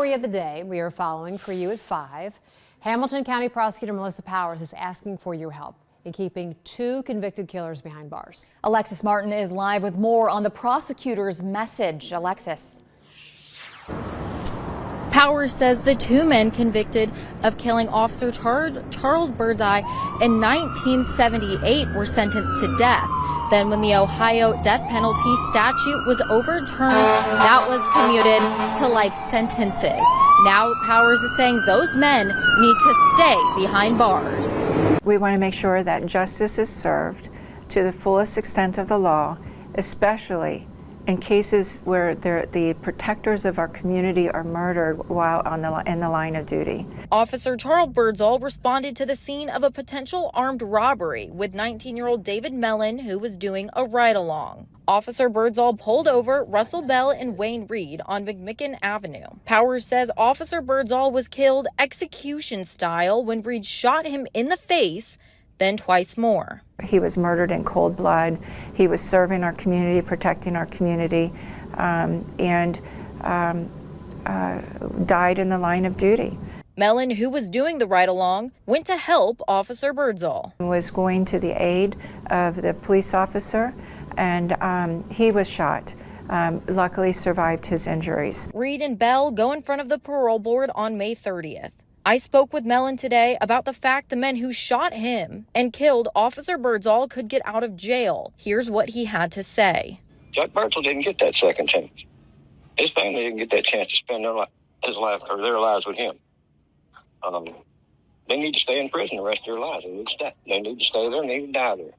Story of the day we are following for you at 5. Hamilton County Prosecutor Melissa Powers is asking for your help in keeping 2 convicted killers behind bars. Alexis Martin is live with more on the prosecutor's message. Alexis. Powers says the 2 men convicted of killing Officer Charles Birdseye in 1978 were sentenced to death. Then when the Ohio death penalty statute was overturned, that was commuted to life sentences. Now Powers is saying those men need to stay behind bars. We want to make sure that justice is served to the fullest extent of the law, especially in cases where the protectors of our community are murdered while in the line of duty. Officer Charles Birdsall responded to the scene of a potential armed robbery with 19-year-old David Mellon, who was doing a ride-along. Officer Birdsall pulled over Russell Bell and Wayne Reed on McMicken Avenue. Powers says Officer Birdsall was killed execution style when Reed shot him in the face, then twice more. He was murdered in cold blood. He was serving our community, protecting our community, and died in the line of duty. Mellon, who was doing the ride-along, went to help Officer Birdsall. He was going to the aid of the police officer, and he was shot. Luckily survived his injuries. Reed and Bell go in front of the parole board on May 30th. I spoke with Mellon today about the fact the men who shot him and killed Officer Birdsall could get out of jail. Here's what he had to say. Jack Birdsall didn't get that second chance. His family didn't get that chance to spend their lives with him. They need to stay in prison the rest of their lives. They need to stay there and they need to die there.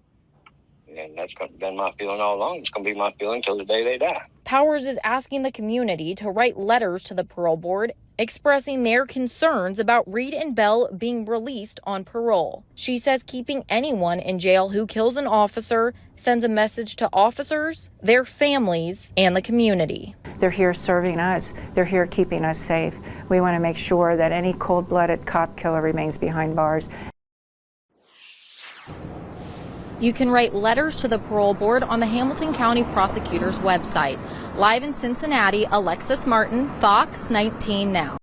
And that's been my feeling all along. It's going to be my feeling until the day they die. Powers is asking the community to write letters to the parole board expressing their concerns about Reed and Bell being released on parole. She says keeping anyone in jail who kills an officer sends a message to officers, their families, and the community. They're here serving us. They're here keeping us safe. We want to make sure that any cold-blooded cop killer remains behind bars. You can write letters to the parole board on the Hamilton County Prosecutor's website. Live in Cincinnati, Alexis Martin, Fox 19 Now.